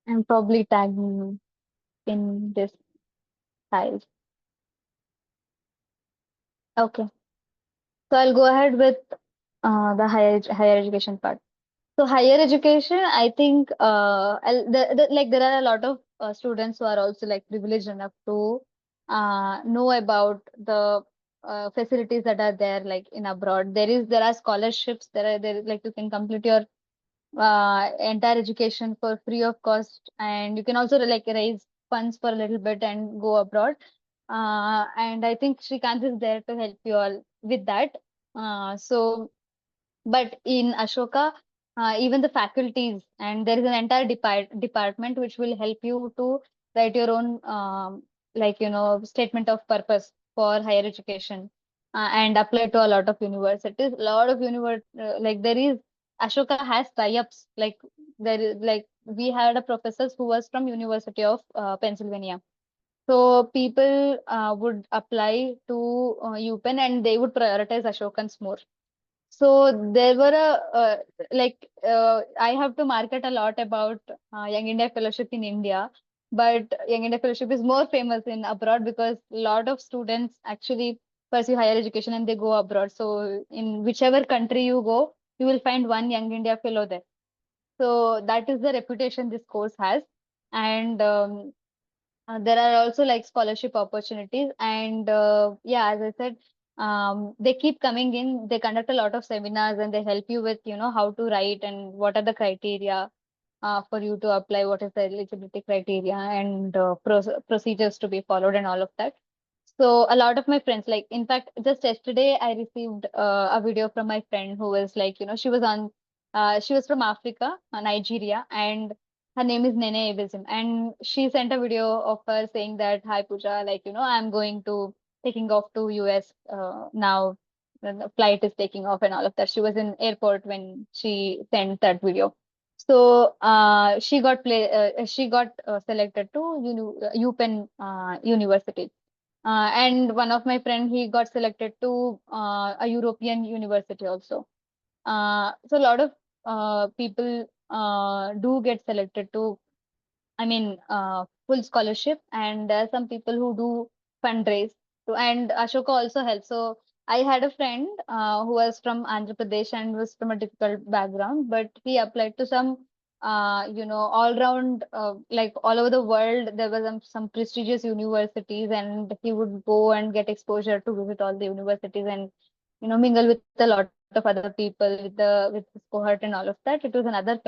And probably tag me in this file. Okay. So I'll go ahead with the higher education part. So higher education, I think like there are a lot of students who are also like privileged enough to know about the facilities that are there like in abroad. There are scholarships. There like you can complete your entire education for free of cost, and you can also like raise funds for a little bit and go abroad. And I think Shrikant is there to help you all with that. So but in Ashoka, even the faculties, and there is an entire department which will help you to write your own, like, statement of purpose for higher education and apply to a lot of universities. A lot of like there is, Ashoka has tie-ups. Like there is, like we had a professor who was from University of Pennsylvania. So people would apply to UPenn and they would prioritize Ashokans more. So there were I have to market a lot about Young India Fellowship in India, but Young India Fellowship is more famous in abroad because a lot of students actually pursue higher education and they go abroad. So in whichever country you go, you will find one Young India Fellow there. So that is the reputation this course has. And there are also like scholarship opportunities, and yeah, as I said, they keep coming in. They conduct a lot of seminars and they help you with how to write and what are the criteria for you to apply, what is the eligibility criteria and procedures to be followed and all of that. So a lot of my friends, like in fact, just yesterday I received a video from my friend who was like, she was from Africa, Nigeria, and her name is Nene Ebizim, and she sent a video of her saying that, "Hi Pooja, like I'm going to taking off to US now. The flight is taking off and all of that." She was in airport when she sent that video. So she got selected to UPenn University. And one of my friend, he got selected to a European university also. So a lot of people do get selected to, I mean, full scholarship, and there are some people who do fundraise. And Ashoka also helps. So I had a friend who was from Andhra Pradesh and was from a difficult background, but he applied to some, all round, like all over the world. There were some prestigious universities, and he would go and get exposure to visit all the universities and mingle with a lot of other people with his cohort and all of that. It was another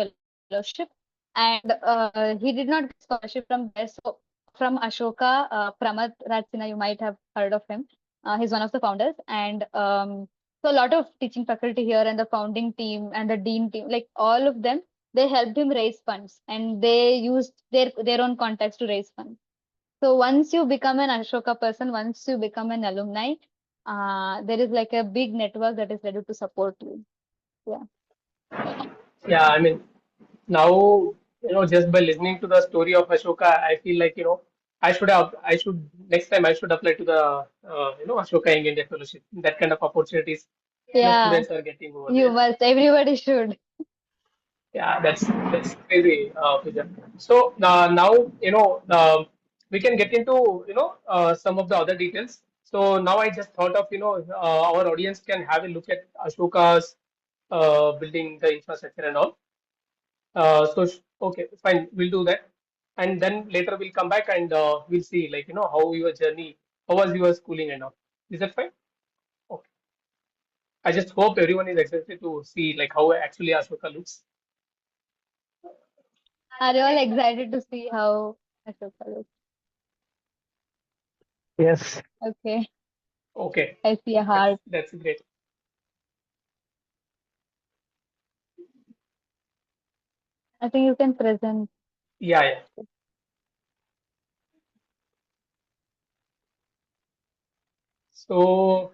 fellowship, and he did not get scholarship from there. So from Ashoka, Pramath Rajsina, you might have heard of him. He's one of the founders, and so a lot of teaching faculty here and the founding team and the dean team, like all of them, they helped him raise funds, and they used their own contacts to raise funds. So once you become an Ashoka person, once you become an alumni, there is like a big network that is ready to support you. Yeah. Yeah, I mean, now, just by listening to the story of Ashoka, I feel like, I should, next time I should apply to the, Ashoka Young India Fellowship. That kind of opportunities, Yeah, students are getting over you there. must. Everybody should. Yeah, that's crazy, Pooja. So now, we can get into, some of the other details. So now I just thought of, our audience can have a look at Ashoka's building the infrastructure and all. Okay, fine, we'll do that, and then later we'll come back and we'll see, like, how your journey, how was your schooling and all. Is that fine? Okay. I just hope everyone is excited to see like how actually Ashoka looks. Are you all excited to see how Ashoka looks? Yes. Okay, Okay, I see a heart. that's great. I think you can present. Yeah, yeah. So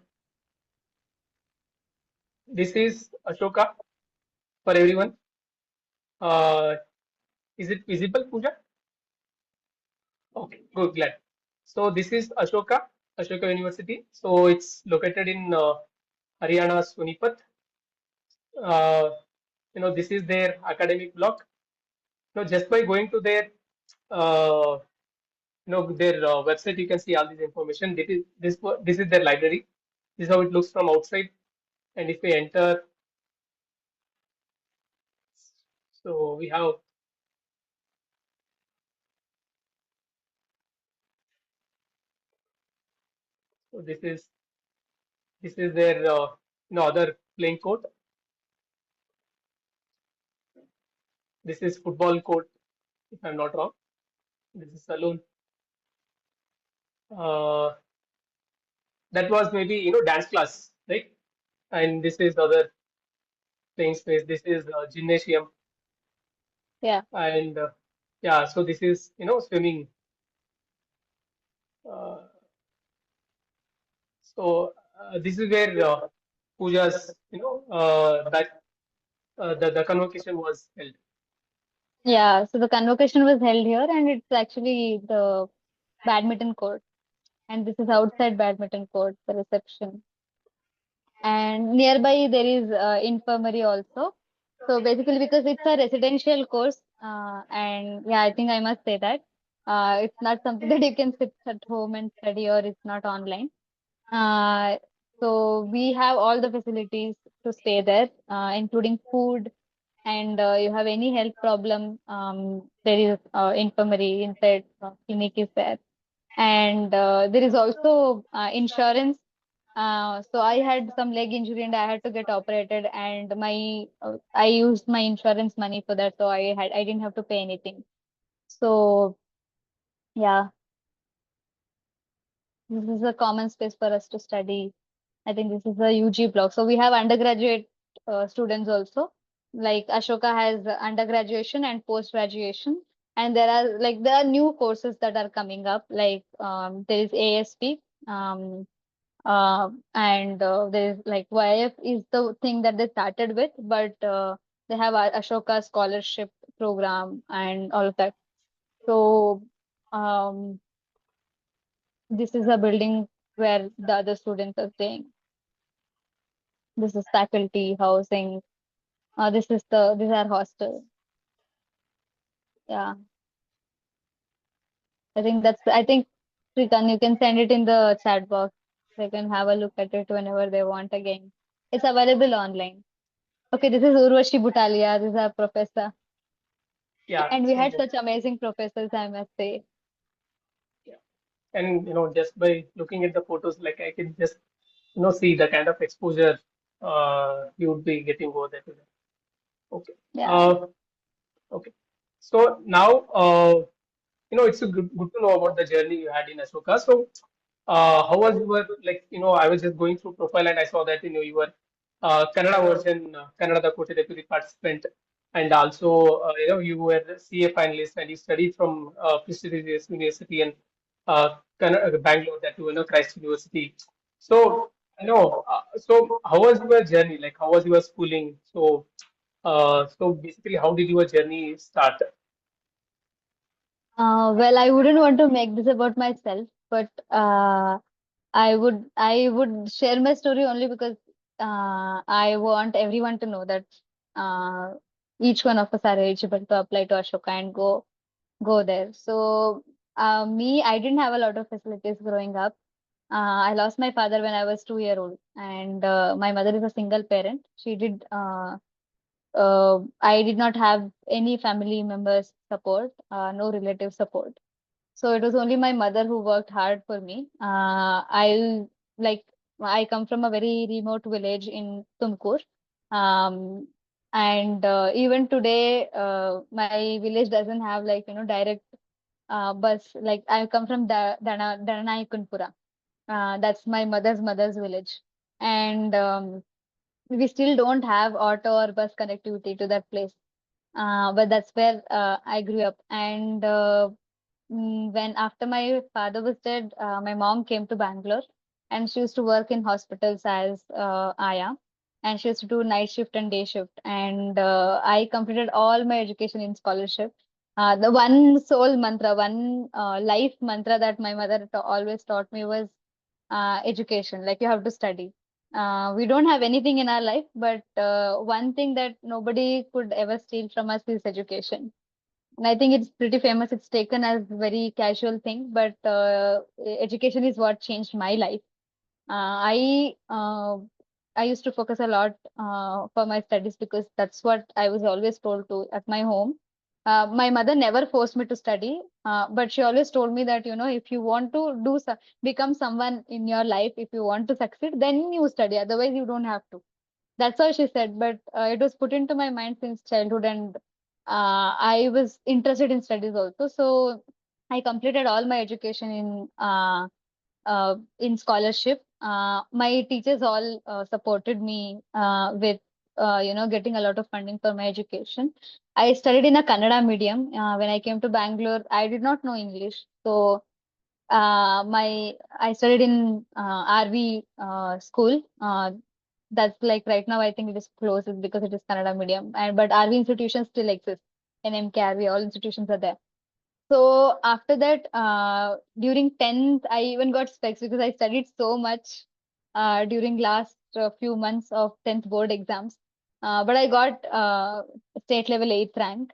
this is Ashoka for everyone. Uh, is it visible, Pooja? Okay, good, glad. So this is Ashoka University. So it's located in Haryana, Sonipat. Uh, this is their academic block. No, just by going to their uh, their website, you can see all this information. This is their library. This is how it looks from outside. And if we enter, so we have, so this is their other playing court. This is football court, if I'm not wrong. This is saloon. Uh, that was maybe dance class, right? And this is other playing space. This is gymnasium, Yeah. and yeah. So this is swimming. Uh, this is where Pooja's that the convocation was held. Yeah. So the convocation was held here, and it's actually the badminton court. And this is outside badminton court, the reception. And nearby there is infirmary also. So basically, because it's a residential course, and yeah, I think I must say that it's not something that you can sit at home and study, or it's not online. Uh, so we have all the facilities to stay there, including food. And you have any health problem, there is infirmary inside, clinic is there. And there is also insurance. So I had some leg injury and I had to get operated, and my I used my insurance money for that, so I didn't have to pay anything. So yeah, this is a common space for us to study. I think this is a UG block. So we have undergraduate students also. Like Ashoka has undergraduation and post graduation, and there are new courses that are coming up. Like there is ASP, and there is like YF is the thing that they started with, but they have a Ashoka scholarship program and all of that. So um, this is a building where the other students are staying. This is faculty housing. This is our hostel. Yeah, I think Srikan, you can send it in the chat box. They can have a look at it whenever they want again. It's available online. Okay, this is Urvashi Butalia. This is our professor. Yeah. And we So had such amazing professors, I must say. yeah, and just by looking at the photos, like I can just see the kind of exposure you would be getting over there. Okay. Yeah. Okay. So now, it's a good to know about the journey you had in Ashoka. So, how was your like, I was just going through profile and I saw that, you were Kannada version, Kannada the Kote Deputy participant, and also, you were the CA finalist and you studied from prestigious university in Bangalore, that Christ University. So, so how was your journey? Like, how was your schooling? So basically, how did your journey start? Well, I wouldn't want to make this about myself, but I would share my story only because I want everyone to know that uh, each one of us are eligible to apply to Ashoka and go there. So I didn't have a lot of facilities growing up. I lost my father when I was 2 year old, and my mother is a single parent. I did not have any family members support, no relative support. So it was only my mother who worked hard for me. Like I come from a very remote village in Tumkur. Um, and even today, my village doesn't have like, direct bus. Like I come from Dananayakunpura. That's my mother's village. And we still don't have auto or bus connectivity to that place. But that's where I grew up. And when after my father was dead, my mom came to Bangalore, and she used to work in hospitals as Aya, and she used to do night shift and day shift. And I completed all my education in scholarship. The one sole mantra, one life mantra that my mother always taught me was education. Like you have to study. We don't have anything in our life, but one thing that nobody could ever steal from us is education. And I think it's pretty famous. It's taken as very casual thing, but education is what changed my life. I used to focus a lot for my studies because that's what I was always told to at my home. My mother never forced me to study, but she always told me that, if you want to become someone in your life, if you want to succeed, then you study. Otherwise, you don't have to. That's how she said. But it was put into my mind since childhood, and I was interested in studies also. So I completed all my education in scholarship. My teachers all supported me with getting a lot of funding for my education. I studied in a Kannada medium. When I came to Bangalore, I did not know English, so my I studied in RV school. That's like right now I think it is closed because it is Kannada medium. And but RV institutions still exist. In MKRV, all institutions are there. So after that, during 10th, I even got specs because I studied so much during last few months of 10th board exams. But I got state level 8th rank.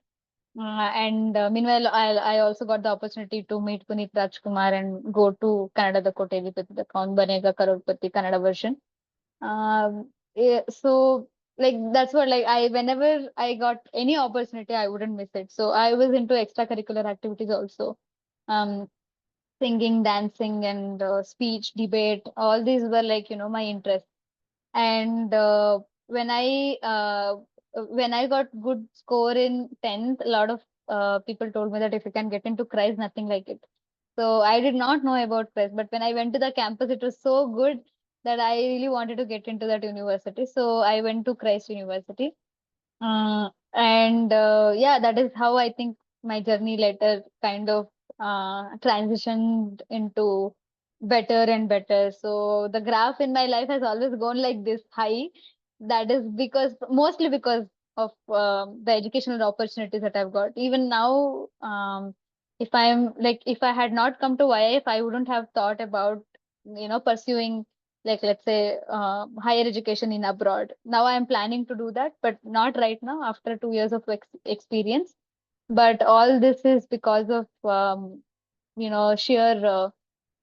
And meanwhile, I also got the opportunity to meet Puneet Rajkumar and go to Canada, the Kotevipati, the Kaun Banega Karorpati Kannada version. So like that's what like I whenever I got any opportunity, I wouldn't miss it. So I was into extracurricular activities also. Um, Singing, dancing, and speech, debate. All these were like my interest. And when I got good score in 10th, a lot of people told me that if you can get into CRISE, nothing like it. So I did not know about CRISE, but when I went to the campus, it was so good that I really wanted to get into that university. So I went to CRISE University. And yeah, that is how I think my journey later kind of transitioned into better and better. So the graph in my life has always gone like this high. That is because mostly because of the educational opportunities that I've got. Even now, if I had not come to YIF, I wouldn't have thought about pursuing, like, let's say higher education in abroad. Now I am planning to do that, but not right now after 2 years of experience. But all this is because of sheer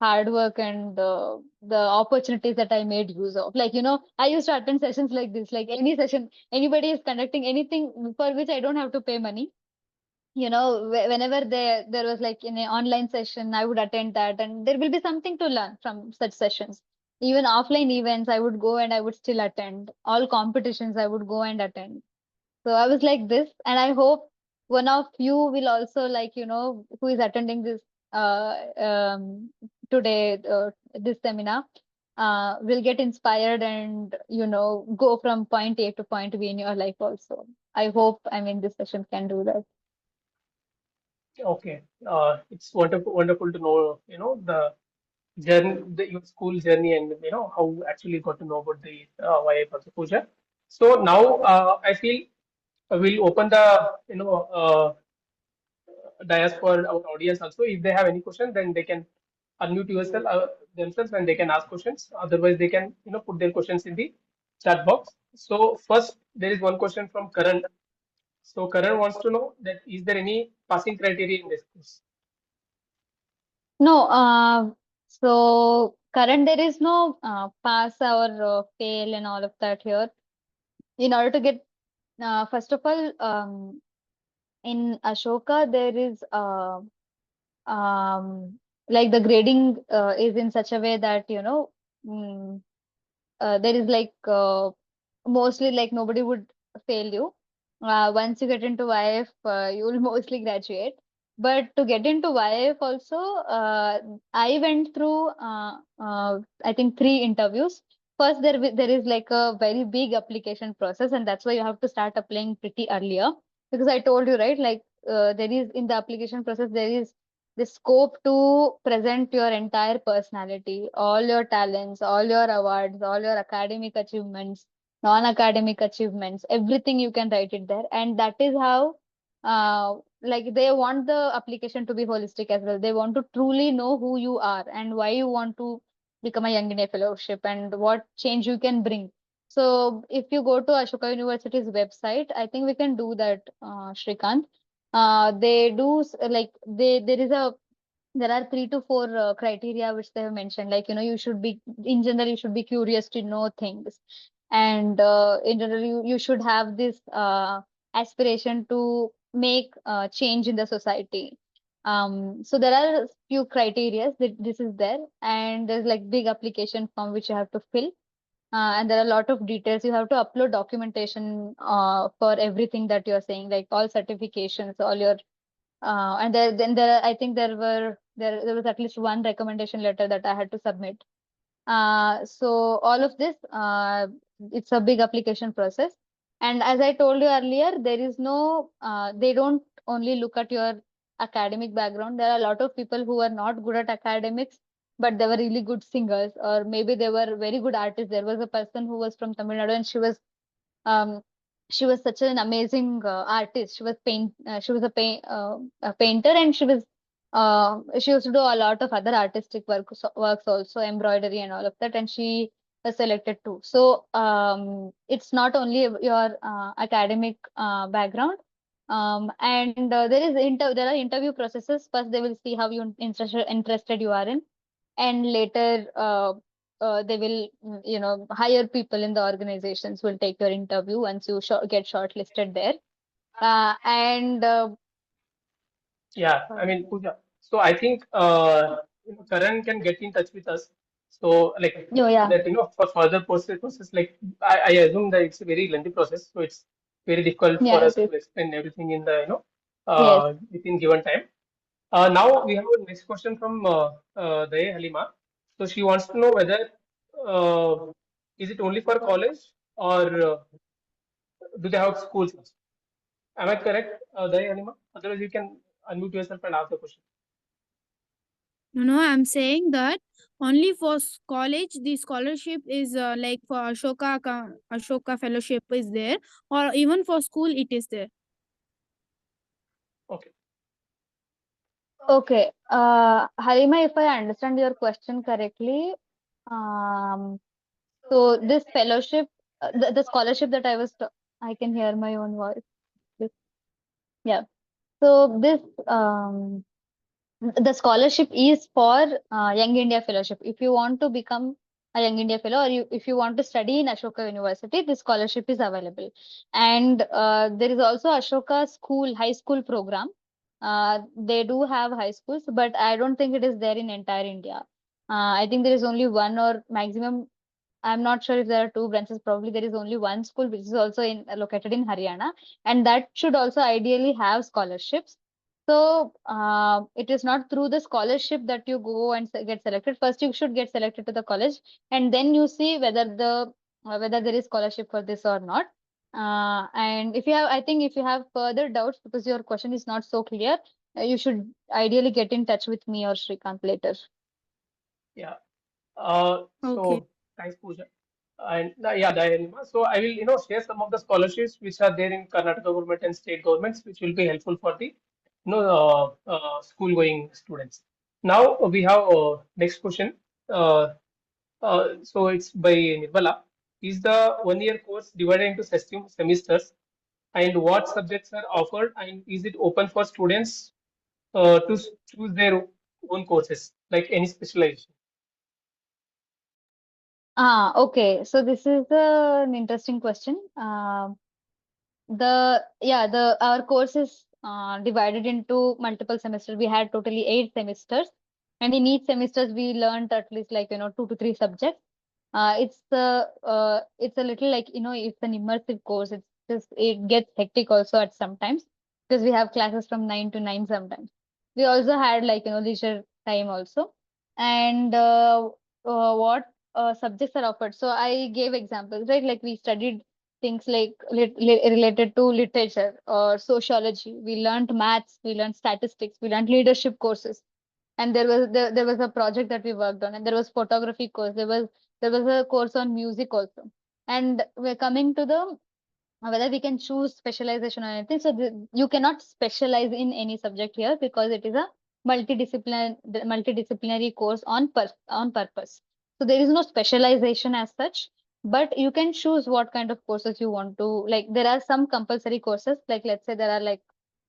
hard work and the opportunities that I made use of. Like, I used to attend sessions like this, like any session, anybody is conducting anything for which I don't have to pay money. Whenever there was like in an online session, I would attend that, and there will be something to learn from such sessions. Even offline events, I would go and I would still attend. All competitions, I would go and attend. So I was like this, and I hope one of you will also, like, who is attending this uh, um, today, this seminar, will get inspired and, go from point A to point B in your life also. I hope, I mean, this session can do that. Okay, it's wonderful to know, the journey, your school journey, and how you actually got to know about the YA Puja. So now I feel we'll open the dais for our audience also. If they have any question, then they can unmute yourself themselves and they can ask questions. Otherwise, they can put their questions in the chat box. So first, there is one question from Karan. So Karan wants to know that is there any passing criteria in this course? No, so current there is no pass or fail and all of that here. In order to get, first of all, in Ashoka, there is um, like the grading is in such a way that, mm, there is like mostly like nobody would fail you. Once you get into YF, you will mostly graduate. But to get into YF also, I went through I think 3 interviews. First, there is like a very big application process, and that's why you have to start applying pretty earlier. Because I told you, right, like there is in the application process, there is the scope to present your entire personality, all your talents, all your awards, all your academic achievements, non-academic achievements, everything you can write it there. And that is how, like, they want the application to be holistic as well. They want to truly know who you are and why you want to become a Young India Fellowship and what change you can bring. So if you go to Ashoka University's website, I think we can do that, Shrikant. They do like there is a there are 3 to 4 criteria which they have mentioned, like you should be, in general you should be curious to know things, and in general you should have this aspiration to make change in the society. So there are few criteria that this is there, and there's like big application form which you have to fill, and there are a lot of details. You have to upload documentation for everything that you're saying, like all certifications, all your and then I think there was at least one recommendation letter that I had to submit. So all of this, it's a big application process. And as I told you earlier, there is no, they don't only look at your academic background. There are a lot of people who are not good at academics, but they were really good singers, or maybe they were very good artists. There was a person who was from Tamil Nadu, and um, she was such an amazing artist. She was a painter, and she used to do a lot of other artistic works also, embroidery and all of that, and she was selected too. So it's not only your academic background. And there are interview processes. First, they will see how interested you are in, and later they will hire people in the organizations, will take your interview once you get shortlisted there. And Yeah, I mean, yeah. Pooja. So I think Karan can get in touch with us. So like Oh, yeah. that, for further process, like I assume that it's a very lengthy process, so it's very difficult for Yeah, us it to is. explain everything in the Yes. within given time. Now we have a next question from Daye Halima. So she wants to know whether uh, is it only for college, or do they have schools also? Am I correct, Daye Halima? Otherwise, you can unmute yourself and ask the question. No, no, I'm saying that only for college the scholarship is like for Ashoka Fellowship is there, or even for school it is there. Okay. Okay. Harima, if I understand your question correctly, um, so this fellowship, the scholarship that I can hear my own voice. This- Yeah. So this the scholarship is for Young India Fellowship. If you want to become a Young India Fellow, or if you want to study in Ashoka University, this scholarship is available. And there is also Ashoka School, high school program. They do have high schools, but I don't think it is there in entire India. I think there is only one or maximum. I'm not sure if there are two branches. Probably there is only one school, which is also located in Haryana, and that should also ideally have scholarships. So it is not through the scholarship that you go and get selected. First, you should get selected to the college, and then you see whether there is scholarship for this or not. And if you have, I think if you have further doubts because your question is not so clear, you should ideally get in touch with me or Shrikant later. Yeah. Okay. So thanks, Pooja. And yeah, Dayanima. So I will, share some of the scholarships which are there in Karnataka government and state governments, which will be helpful for the, school-going students. Now we have next question. Uh, so it's by Nirmala. Is the one-year course divided into semesters, and what subjects are offered, and is it open for students to choose their own courses, like any specialization? Okay. So this is an interesting question. The our course is divided into multiple semesters. We had totally 8 semesters, and in each semesters we learned at least, like 2 to 3 subjects. It's a little like it's an immersive course. It gets hectic also at sometimes, because we have classes from 9 to 9 sometimes. We also had, like leisure time also. And what subjects are offered? So I gave examples, right? Like we studied things like related to literature or sociology. We learned maths, we learned statistics, we learned leadership courses, and there was a project that we worked on, and there was photography course. There was a course on music also. And we're coming to the whether we can choose specialization or anything. So you cannot specialize in any subject here, because it is a multidisciplinary course on purpose. So there is no specialization as such, but you can choose what kind of courses you want to. Like there are some compulsory courses, like let's say there are like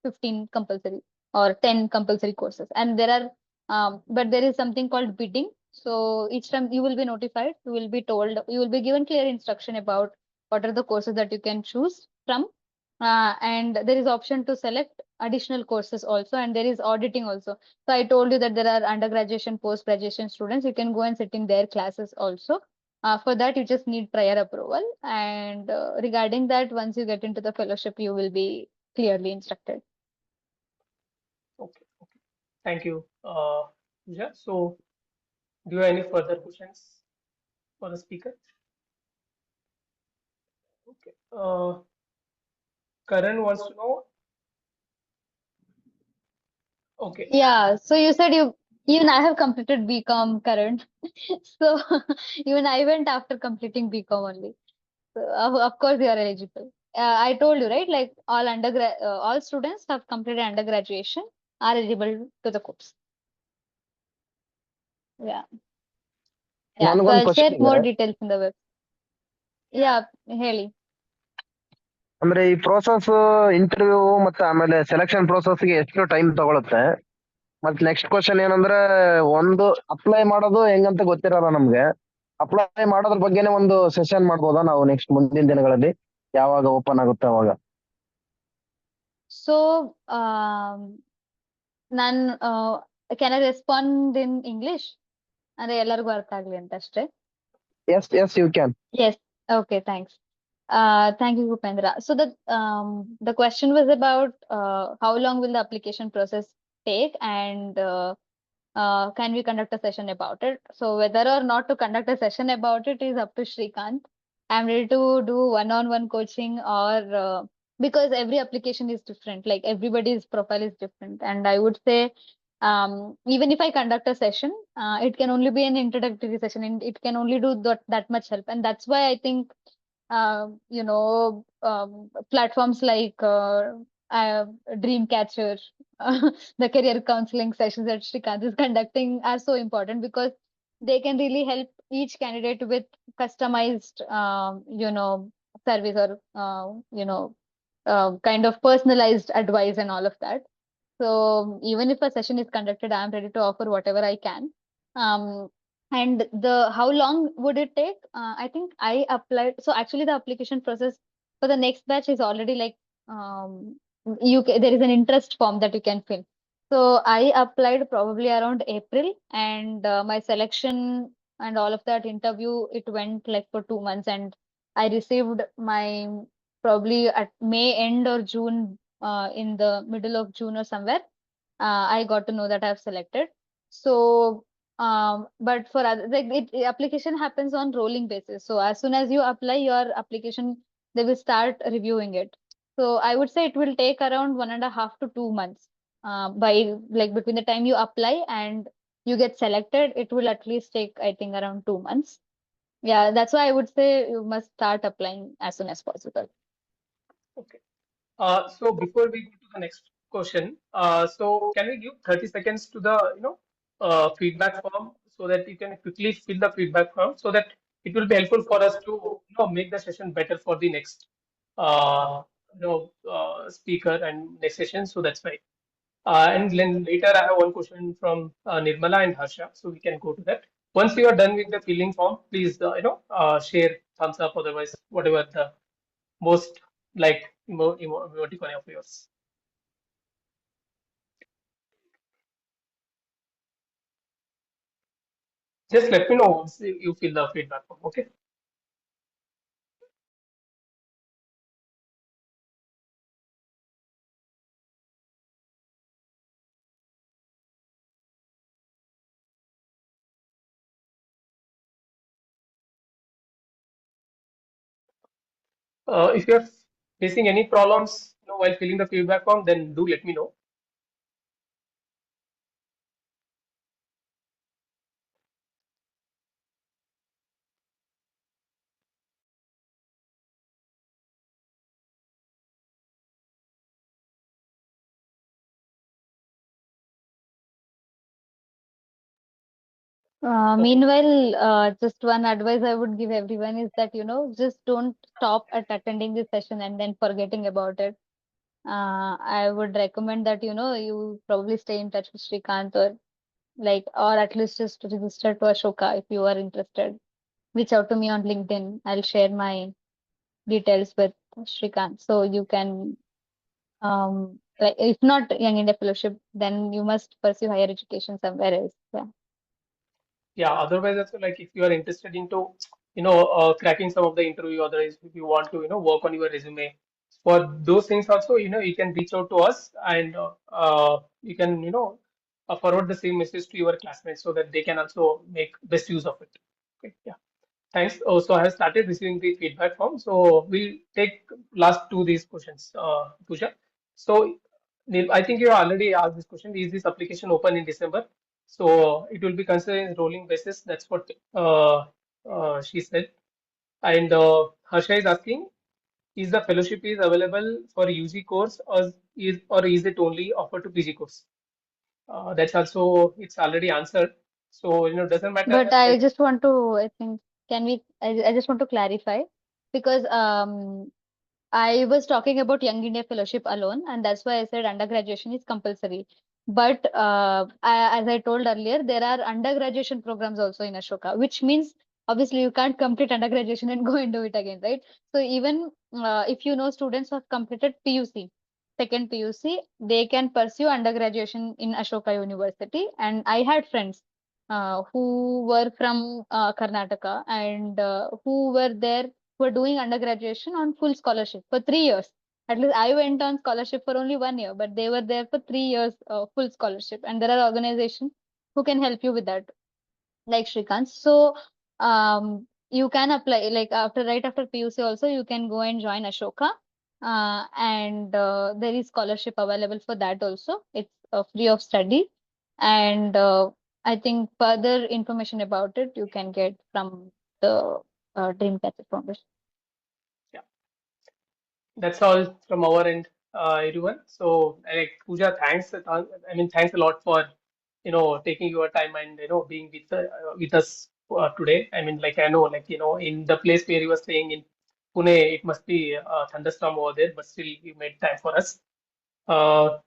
15 compulsory or 10 compulsory courses. And there are, but there is something called bidding. So each time you will be notified, you will be told, you will be given clear instruction about what are the courses that you can choose from. And there is option to select additional courses also, and there is auditing also. So I told you that there are undergraduation, post-graduation students. You can go and sit in their classes also. For that, you just need prior approval. And regarding that, once you get into the fellowship, you will be clearly instructed. Okay. Okay. Thank you, Pooja. So, do you have any further questions for the speaker? Okay. Karan wants to know. Okay. Yeah, so you said you, even I have completed BCom current. So even I went after completing BCom only. So of course you are eligible. I told you, right? Like all students have completed undergraduation are eligible to the course. Yeah. Yeah. So ನನ್ಗೊಂದು I'll question share ಇದೆ. more details in the web. Yeah, ಹೇಳಿ. ಅಂದ್ರೆ ಈ process interview ಮತ್ತೆ ಆಮೇಲೆ selection ಗೆ ಎಷ್ಟು time ತಗೊಳುತ್ತೆ? ಮತ್ತೆ ನೆಕ್ಸ್ಟ್ ಕ್ವಶನ್ ಏನಂದ್ರೆ, ಒಂದು ಅಪ್ಲೈ ಮಾಡೋದು ಹೆಂಗಂತ ಗೊತ್ತಿರಲ್ಲ ನಮ್ಗೆ. ಅಪ್ಲೈ ಮಾಡೋದ್ರ ಬಗ್ಗೆನೇ ಒಂದು ಸೆಷನ್ ಮಾಡ್ಬೋದಾ ನಾವು ನೆಕ್ಸ್ಟ್ ಮುಂದಿನ ದಿನಗಳಲ್ಲಿ, ಯಾವಾಗ ಓಪನ್ ಆಗುತ್ತೆ ಅವಾಗ? So ನಾನು can I respond in English? ಅಂದ್ರೆ ಎಲ್ಲರಿಗೂ ಅರ್ಥ ಆಗ್ಲಿ ಅಂತ ಅಷ್ಟೇ. Yes yes you can. Yes. Okay, thanks. Thank you, Bhupendra. So the question was about how long will the application process take, and can we conduct a session about it? So whether or not to conduct a session about it is up to Shrikant. I'm ready to do one-on-one coaching, or because every application is different, like everybody's profile is different, and I would say even if I conduct a session, it can only be an introductory session, and it can only do that much help. And that's why I think platforms like Dreamcatcher, the career counseling sessions that Shrikant is conducting are so important, because they can really help each candidate with customized, service, or, kind of personalized advice and all of that. So even if a session is conducted, I'm ready to offer whatever I can. And the how long would it take? I think I applied. So actually, the application process for the next batch is already like, there is an interest form that you can fill. So I applied probably around April, and my selection and all of that interview, it went like for 2 months, and I received my probably at May end or June, in the middle of June or somewhere. I got to know that I've selected. So but for other, like application happens on rolling basis. So as soon as you apply your application, they will start reviewing it. So I would say it will take around 1.5 to 2 months. By like between the time you apply and you get selected, it will at least take, I think, around 2 months. Yeah, that's why I would say you must start applying as soon as possible. Okay. So before we go to the next question, so can we give 30 seconds to the feedback form, so that you can quickly fill the feedback form, so that it will be helpful for us to make the session better for the next speaker and next session. So that's why. And then later I have one question from Nirmala and Harsha, so we can go to that. Once you are done with the filling form, please share thumbs up, otherwise whatever the most like emoticon of yours. Just let me know once you fill the feedback form. Okay. If you're facing any problems, while filling the feedback form, then do let me know. Okay. Meanwhile, just one advice I would give everyone is that, just don't stop at attending the session and then forgetting about it. I would recommend that, you probably stay in touch with Srikanth, or at least just register to Ashoka if you are interested. Reach out to me on LinkedIn. I'll share my details with Srikanth. So you can, if not Young India Fellowship, then you must pursue higher education somewhere else. Yeah. Yeah, otherwise also, like if you are interested into cracking some of the interview, otherwise if you want to work on your resume, for those things also you can reach out to us, and you can forward the same message to your classmates so that they can also make best use of it. Okay, yeah. Thanks. Oh, so I have started receiving the feedback form. So we'll take last two these questions, Pooja. So Neil, I think you already asked this question. Is this application open in December? So it will be considered in rolling basis. That's what she said. And Harsha is asking, is the fellowship is available for UG course, or is it only offered to PG course? That's also, it's already answered. So doesn't matter But I like. just want to, I think, I just want to clarify because I was talking about Young India Fellowship alone, and that's why I said undergraduation is compulsory. But as I told earlier, there are undergraduation programs also in Ashoka, which means obviously you can't complete undergraduation and go and do it again, right? So even if students who have completed PUC, second PUC, they can pursue undergraduation in Ashoka University. And I had friends who were from Karnataka and who were there were doing undergraduation on full scholarship for 3 years. At least I went on scholarship for only 1 year, but they were there for 3 years full scholarship. And there are organizations who can help you with that, like Shrikant. So you can apply like right after PUC also you can go and join Ashoka. And there is scholarship available for that also. It's free of study. And I think further information about it you can get from the Dreamcatcher Foundation. Yeah. That's all from our end, everyone. So, like Pooja, thanks. I mean, thanks a lot for taking your time and being with us today. I mean, like I know, like in the place where you were staying in Pune, it must be a thunderstorm over there, but still you made time for us. Uh,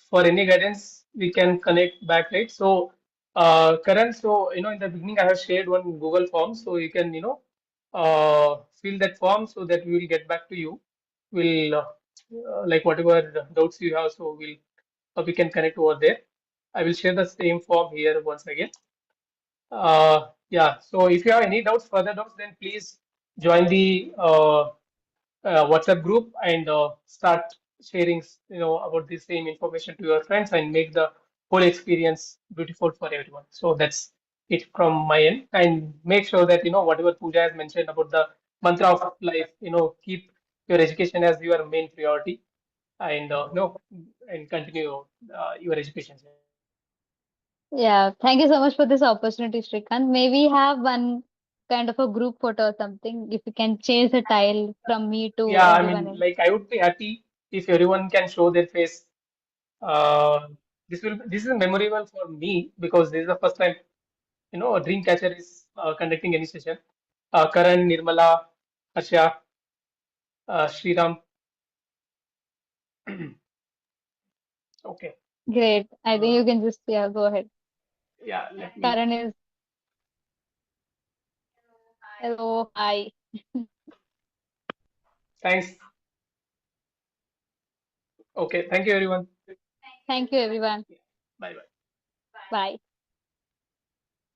for any guidance, we can connect back, right? So, Karan, so in the beginning, I have shared one Google form, so you can fill that form so that we will get back to you. We'll like whatever doubts you have, so we can connect over there. I will share the same form here once again. Yeah. So if you have any doubts, further doubts, then please join the WhatsApp group and start sharing, about the same information to your friends and make the whole experience beautiful for everyone. So that's it from my end. And make sure that, whatever Pooja has mentioned about the mantra of life, keep your education as your main priority and, and continue your education. Yeah, thank you so much for this opportunity, Shrikant. May we have one kind of a group photo or something if you can change the tile from me to Yeah, I everyone mean, else. like I would be happy if everyone can show their face. Uh, this is memorable for me because this is the first time a dream catcher is conducting any session. Karan, Nirmala, Harsha, Sriram. Okay. Great. I think Uh, you can just, yeah, go ahead. yeah, let me. Karan is, hello, hi. Thanks. Okay. Thank you, everyone. Thank you, everyone. Bye bye. Bye.